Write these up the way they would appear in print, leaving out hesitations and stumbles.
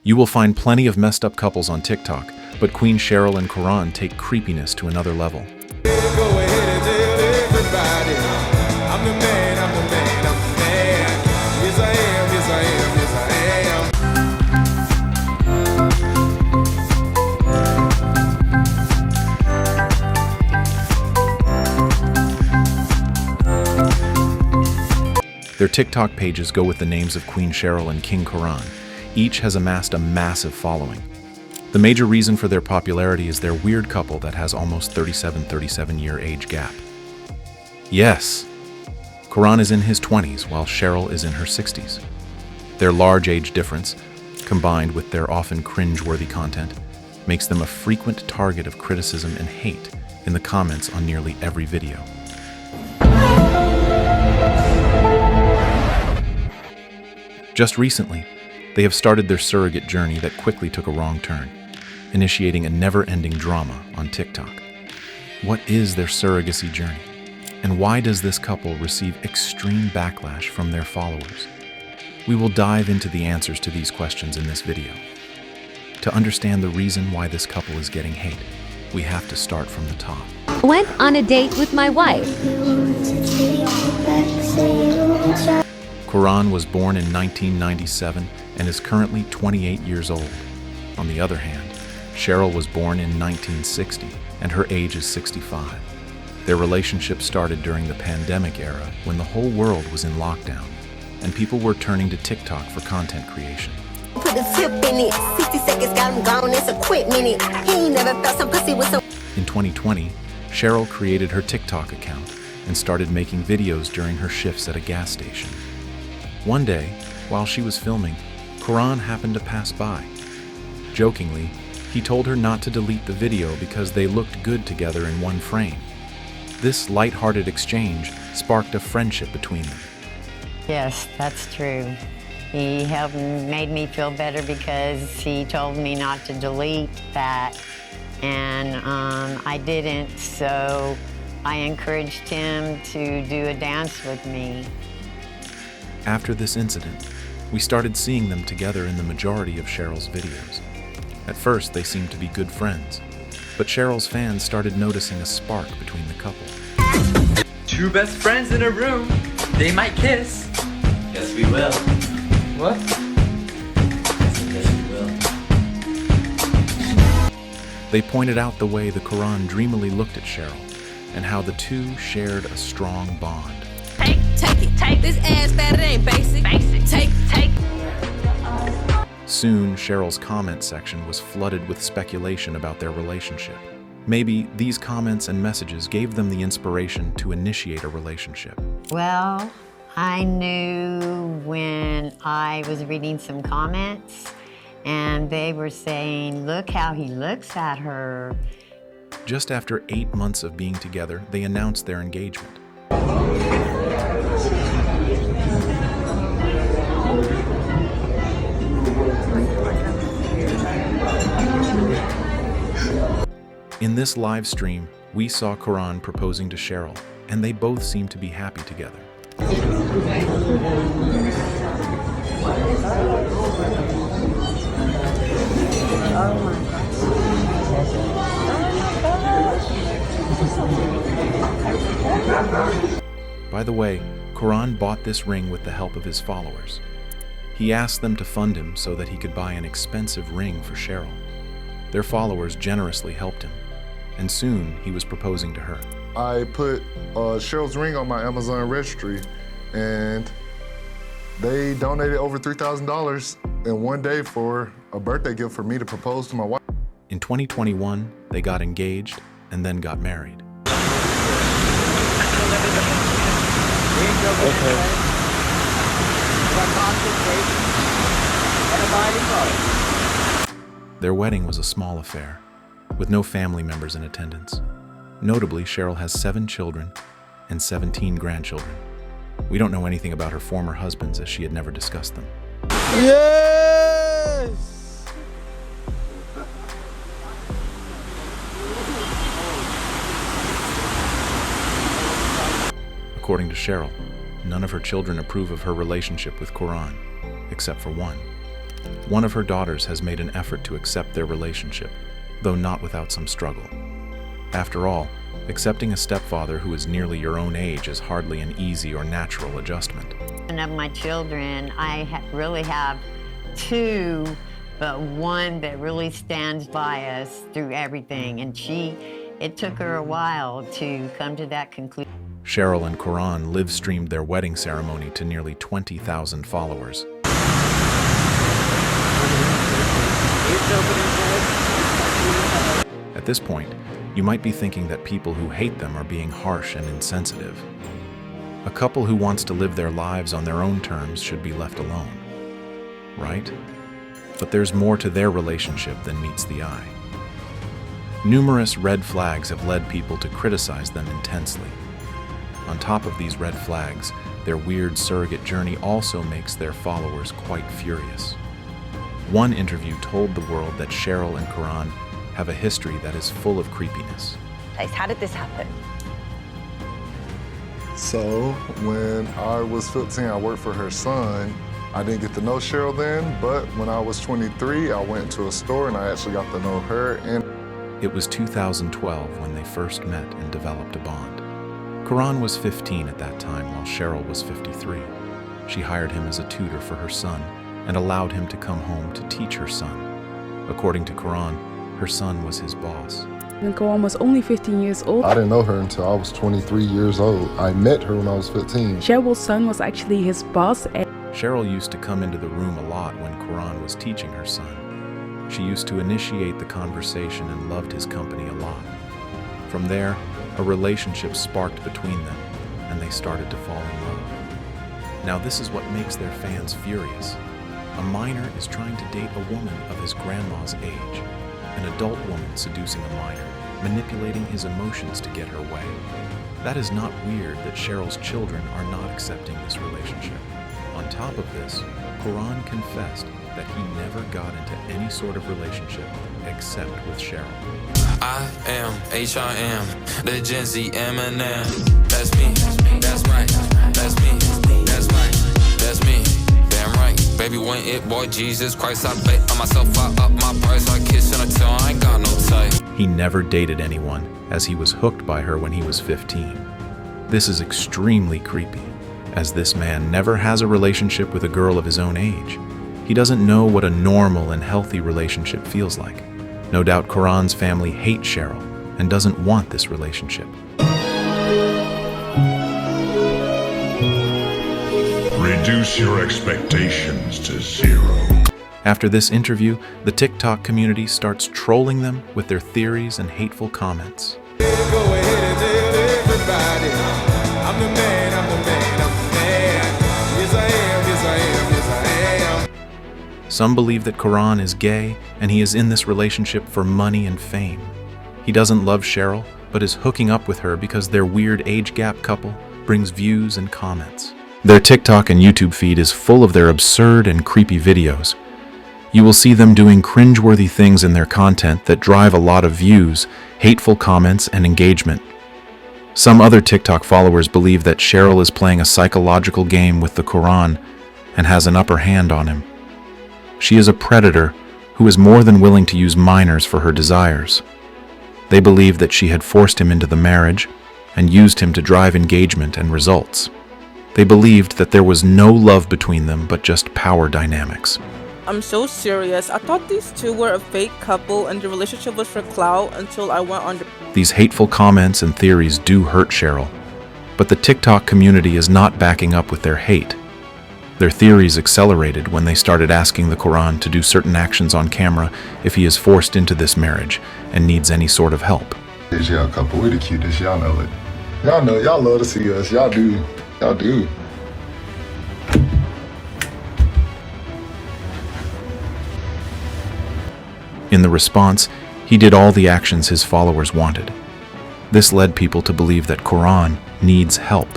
You will find plenty of messed up couples on TikTok, but Queen Cheryl and Karan take creepiness to another level. Go ahead and tell everybody, I'm the man, I'm the man, I'm the man. Yes I am, yes I am, yes I am. Their TikTok pages go with the names of Queen Cheryl and King Karan. Each has amassed a massive following. The major reason for their popularity is their weird couple that has almost 37-year age gap. Yes, Karan is in his 20s while Cheryl is in her 60s. Their large age difference, combined with their often cringe-worthy content, makes them a frequent target of criticism and hate in the comments on nearly every video. Just recently, they have started their surrogate journey that quickly took a wrong turn, initiating a never-ending drama on TikTok. What is their surrogacy journey? And why does this couple receive extreme backlash from their followers? We will dive into the answers to these questions in this video. To understand the reason why this couple is getting hate, we have to start from the top. Went on a date with my wife. Karan was born in 1997 and is currently 28 years old. On the other hand, Cheryl was born in 1960 and her age is 65. Their relationship started during the pandemic era when the whole world was in lockdown and people were turning to TikTok for content creation. Put a tip in it, 60 seconds got him gone, it's a quick minute. He ain't never felt some pussy with some. In 2020, Cheryl created her TikTok account and started making videos during her shifts at a gas station. One day, while she was filming, Karan happened to pass by. Jokingly, he told her not to delete the video because they looked good together in one frame. This lighthearted exchange sparked a friendship between them. Yes, that's true. He made me feel better because he told me not to delete that, and I didn't, so I encouraged him to do a dance with me. After this incident, we started seeing them together in the majority of Cheryl's videos. At first, they seemed to be good friends, but Cheryl's fans started noticing a spark between the couple. Two best friends in a room. They might kiss. Yes, we will. What? Yes, we will. They pointed out the way the Karan dreamily looked at Cheryl and how the two shared a strong bond. Take this ass fat, it ain't basic. Take. Soon, Cheryl's comment section was flooded with speculation about their relationship. Maybe these comments and messages gave them the inspiration to initiate a relationship. Well, I knew when I was reading some comments and they were saying, look how he looks at her. Just after 8 months of being together, they announced their engagement. In this live stream, we saw Karan proposing to Cheryl, and they both seemed to be happy together. By the way, Karan bought this ring with the help of his followers. He asked them to fund him so that he could buy an expensive ring for Cheryl. Their followers generously helped him, and soon he was proposing to her. I put Cheryl's ring on my Amazon registry, and they donated over $3,000 in one day for a birthday gift for me to propose to my wife. In 2021, they got engaged and then got married. Their wedding was a small affair, with no family members in attendance. Notably, Cheryl has 7 children and 17 grandchildren. We don't know anything about her former husbands as she had never discussed them. Yes! According to Cheryl, none of her children approve of her relationship with Karan, except for one. One of her daughters has made an effort to accept their relationship, though not without some struggle. After all, accepting a stepfather who is nearly your own age is hardly an easy or natural adjustment. One of my children, I really have two, but one that really stands by us through everything. And it took her a while to come to that conclusion. Cheryl and Karan live-streamed their wedding ceremony to nearly 20,000 followers. At this point, you might be thinking that people who hate them are being harsh and insensitive. A couple who wants to live their lives on their own terms should be left alone, right? But there's more to their relationship than meets the eye. Numerous red flags have led people to criticize them intensely. On top of these red flags, their weird surrogate journey also makes their followers quite furious. One interview told the world that Cheryl and Karan have a history that is full of creepiness. How did this happen? So when I was 15, I worked for her son. I didn't get to know Cheryl then, but when I was 23, I went to a store and I actually got to know her. And it was 2012 when they first met and developed a bond. Karan was 15 at that time, while Cheryl was 53. She hired him as a tutor for her son and allowed him to come home to teach her son. According to Karan, her son was his boss. And Karan was only 15 years old. I didn't know her until I was 23 years old. I met her when I was 15. Cheryl's son was actually his boss. Cheryl used to come into the room a lot when Karan was teaching her son. She used to initiate the conversation and loved his company a lot. From there, a relationship sparked between them, and they started to fall in love. Now this is what makes their fans furious. A minor is trying to date a woman of his grandma's age. An adult woman seducing a minor, manipulating his emotions to get her way. That is not weird that Cheryl's children are not accepting this relationship. On top of this, Karan confessed that he never got into any sort of relationship except with Cheryl. I am H-I-M, the Gen Z Eminem. That's me, that's right, that's me, that's right, that's me. Damn right, baby, when it, boy, Jesus Christ, I bet on myself, I up my price, I kiss and I tell, I ain't got no type. He never dated anyone, as he was hooked by her when he was 15. This is extremely creepy, as this man never has a relationship with a girl of his own age. He doesn't know what a normal and healthy relationship feels like. No doubt Karan's family hates Cheryl and doesn't want this relationship. Reduce your expectations to zero. After this interview, the TikTok community starts trolling them with their theories and hateful comments. Go ahead and tell everybody, I'm the man, I'm the man, I'm the man. Yes I am, yes I am, yes I am. Some believe that Karan is gay and he is in this relationship for money and fame. He doesn't love Cheryl, but is hooking up with her because their weird age gap couple brings views and comments. Their TikTok and YouTube feed is full of their absurd and creepy videos. You will see them doing cringeworthy things in their content that drive a lot of views, hateful comments, and engagement. Some other TikTok followers believe that Cheryl is playing a psychological game with the Karan and has an upper hand on him. She is a predator who is more than willing to use minors for her desires. They believe that she had forced him into the marriage and used him to drive engagement and results. They believed that there was no love between them but just power dynamics. I'm so serious. I thought these two were a fake couple and the relationship was for clout until I went on. These hateful comments and theories do hurt Cheryl, but the TikTok community is not backing up with their hate. Their theories accelerated when they started asking the Karan to do certain actions on camera if he is forced into this marriage and needs any sort of help. This y'all couple, we the cutest, y'all know it. Y'all know, y'all love to see us, y'all do, y'all do. In the response, he did all the actions his followers wanted. This led people to believe that Karan needs help.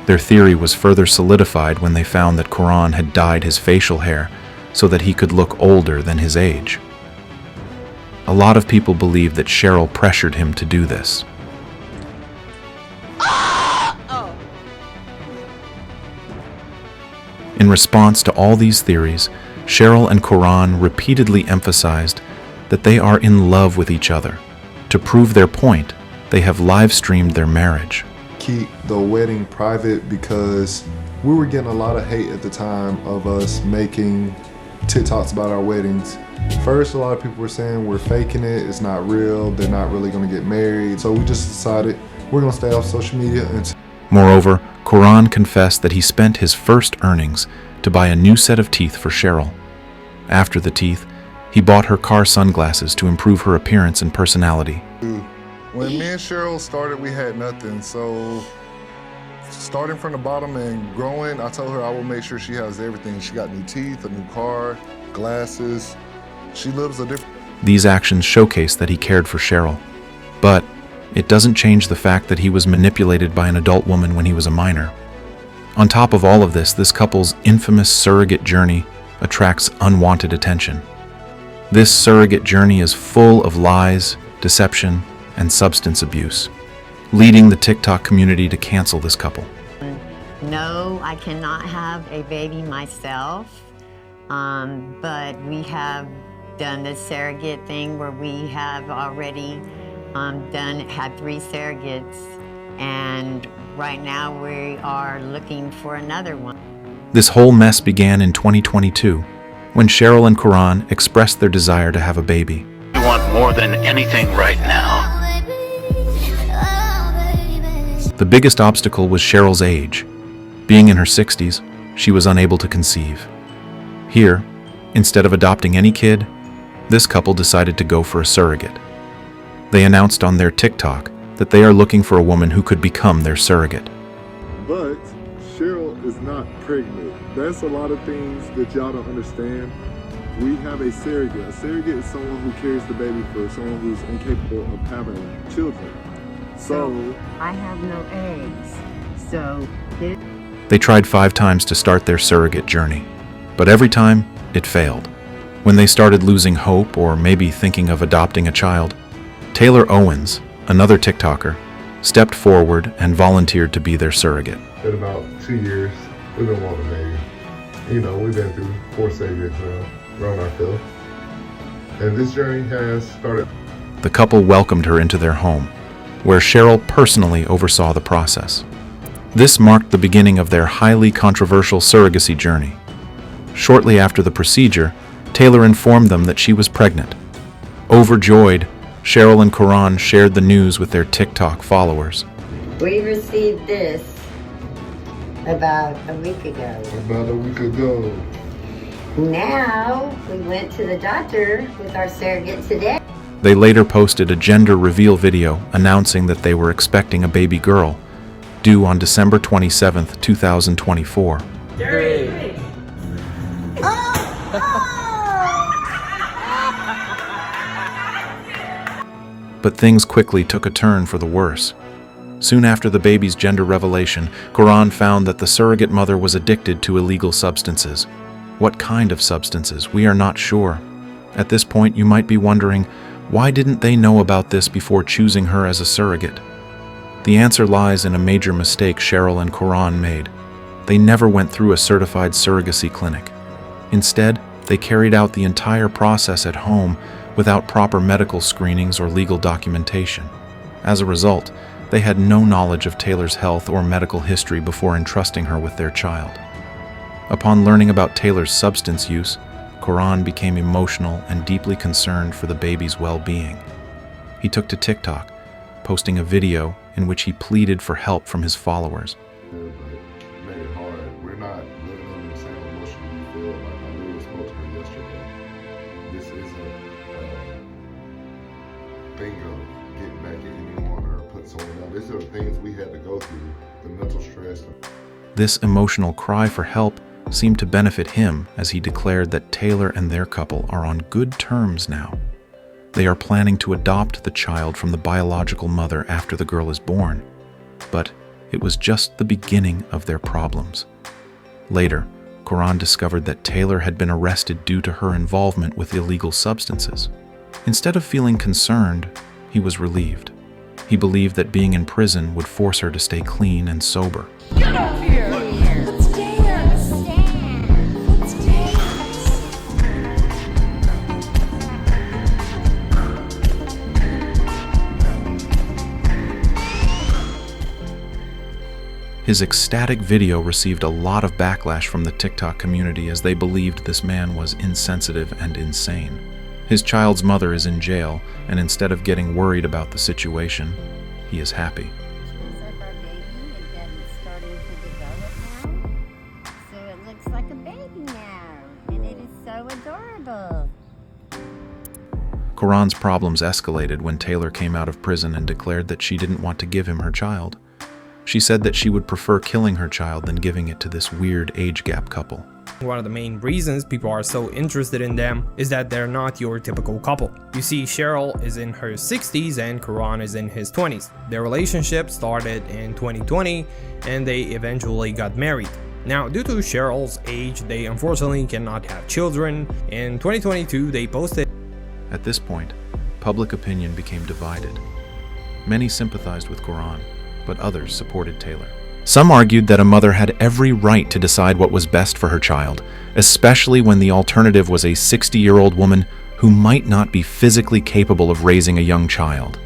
Their theory was further solidified when they found that Karan had dyed his facial hair so that he could look older than his age. A lot of people believe that Cheryl pressured him to do this. In response to all these theories, Cheryl and Coran repeatedly emphasized that they are in love with each other. To prove their point, they have live-streamed their marriage. Keep the wedding private because we were getting a lot of hate at the time of us making TikToks about our weddings. First, a lot of people were saying we're faking it, it's not real, they're not really gonna get married. So we just decided we're gonna stay off social media. Moreover, Coran confessed that he spent his first earnings to buy a new set of teeth for Cheryl. After the teeth, he bought her car sunglasses to improve her appearance and personality. When me and Cheryl started, we had nothing. So starting from the bottom and growing, I told her I will make sure she has everything. She got new teeth, a new car, glasses. She lives a different... These actions showcase that he cared for Cheryl. But it doesn't change the fact that he was manipulated by an adult woman when he was a minor. On top of all of this couple's infamous surrogate journey attracts unwanted attention. This surrogate journey is full of lies, deception, and substance abuse, leading the TikTok community to cancel this couple. No, I cannot have a baby myself, but we have done the surrogate thing where we have already had 3 surrogates, and right now we are looking for another one. This whole mess began in 2022, when Cheryl and Coran expressed their desire to have a baby. We want more than anything right now. The biggest obstacle was Cheryl's age. Being in her 60s, she was unable to conceive. Here, instead of adopting any kid, this couple decided to go for a surrogate. They announced on their TikTok that they are looking for a woman who could become their surrogate. But Cheryl is not pregnant. That's a lot of things that y'all don't understand. We have a surrogate. A surrogate is someone who carries the baby for someone who's incapable of having children. So I have no eggs. So they tried 5 times to start their surrogate journey, but every time it failed. When they started losing hope or maybe thinking of adopting a child, Taylor Owens, another TikToker, stepped forward and volunteered to be their surrogate. In about 2 years, we've been wanting a baby. You know, we've been through 4 surrogates now, around our field. And this journey has started. The couple welcomed her into their home, where Cheryl personally oversaw the process. This marked the beginning of their highly controversial surrogacy journey. Shortly after the procedure, Taylor informed them that she was pregnant. Overjoyed, Cheryl and Coran shared the news with their TikTok followers. we received this about a week ago. About a week ago. Now, we went to the doctor with our surrogate today. They later posted a gender reveal video announcing that they were expecting a baby girl, due on December 27, 2024. But things quickly took a turn for the worse. Soon after the baby's gender revelation, Coran found that the surrogate mother was addicted to illegal substances. What kind of substances? We are not sure. At this point, you might be wondering, why didn't they know about this before choosing her as a surrogate? The answer lies in a major mistake Cheryl and Coran made. They never went through a certified surrogacy clinic. Instead, they carried out the entire process at home without proper medical screenings or legal documentation. As a result, they had no knowledge of Taylor's health or medical history before entrusting her with their child. Upon learning about Taylor's substance use, Coran became emotional and deeply concerned for the baby's well-being. He took to TikTok, posting a video in which he pleaded for help from his followers. Made it hard. We're not living in the same emotion we feel. Like I literally spoke to her yesterday. This isn't a thing of getting back at anyone or putting someone down. These are things we had to go through. The mental stress. This emotional cry for help seemed to benefit him as he declared that Taylor and their couple are on good terms now. They are planning to adopt the child from the biological mother after the girl is born. But it was just the beginning of their problems. Later, Coran discovered that Taylor had been arrested due to her involvement with illegal substances. Instead of feeling concerned, he was relieved. He believed that being in prison would force her to stay clean and sober. Get out here! Let's dance! Let's dance! His ecstatic video received a lot of backlash from the TikTok community as they believed this man was insensitive and insane. His child's mother is in jail, and instead of getting worried about the situation, he is happy. Karan's problems escalated when Taylor came out of prison and declared that she didn't want to give him her child. She said that she would prefer killing her child than giving it to this weird age gap couple. One of the main reasons people are so interested in them is that they're not your typical couple. You see, Cheryl is in her 60s and Karan is in his 20s. Their relationship started in 2020 and they eventually got married. Now, due to Cheryl's age, they unfortunately cannot have children. In 2022, they posted. At this point, public opinion became divided. Many sympathized with Karan, but others supported Taylor. Some argued that a mother had every right to decide what was best for her child, especially when the alternative was a 60-year-old woman who might not be physically capable of raising a young child.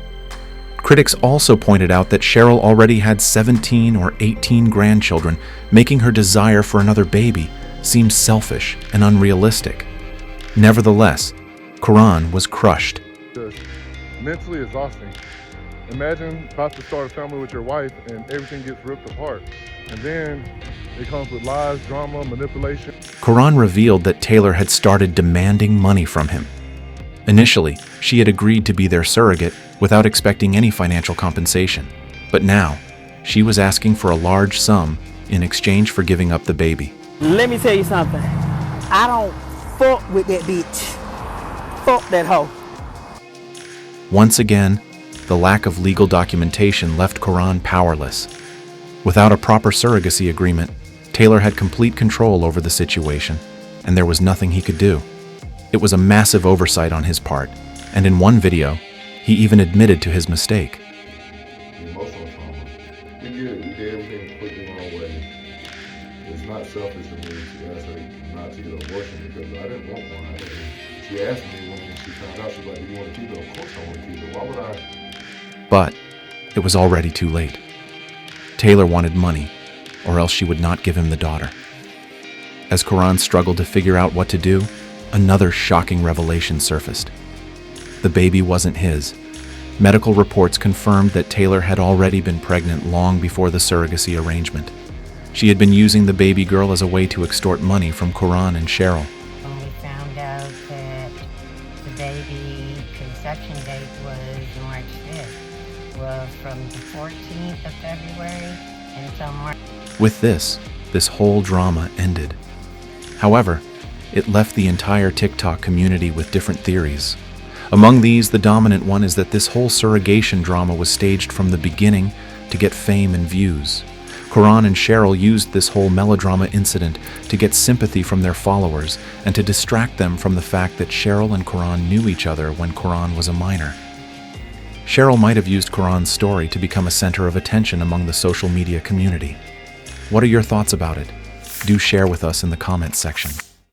Critics also pointed out that Cheryl already had 17 or 18 grandchildren, making her desire for another baby seem selfish and unrealistic. Nevertheless, Karan was crushed. Mentally exhausting. Imagine about to start a family with your wife and everything gets ripped apart. And then it comes with lies, drama, manipulation. Karan revealed that Taylor had started demanding money from him. Initially, she had agreed to be their surrogate without expecting any financial compensation. But now, she was asking for a large sum in exchange for giving up the baby. Let me tell you something. I don't fuck with that bitch. Fuck that hoe. Once again, the lack of legal documentation left Karan powerless. Without a proper surrogacy agreement, Taylor had complete control over the situation, and there was nothing he could do. It was a massive oversight on his part, and in one video, he even admitted to his mistake. Emotional trauma. We did everything completely the wrong way. It's not selfish of me to ask her not to get an abortion because I didn't want one. She asked me when she found out, she was like, do you want to keep it? Of course I want to keep it. Why would I? But it was already too late. Taylor wanted money, or else she would not give him the daughter. As Karan struggled to figure out what to do, another shocking revelation surfaced. The baby wasn't his. Medical reports confirmed that Taylor had already been pregnant long before the surrogacy arrangement. She had been using the baby girl as a way to extort money from Karan and Cheryl. When we found out that the baby conception date was March 5th, well, from the 14th of February until March. With this whole drama ended. However, it left the entire TikTok community with different theories. Among these, the dominant one is that this whole surrogation drama was staged from the beginning to get fame and views. Karan and Cheryl used this whole melodrama incident to get sympathy from their followers and to distract them from the fact that Cheryl and Karan knew each other when Karan was a minor. Cheryl might have used Karan's story to become a center of attention among the social media community. What are your thoughts about it? Do share with us in the comments section.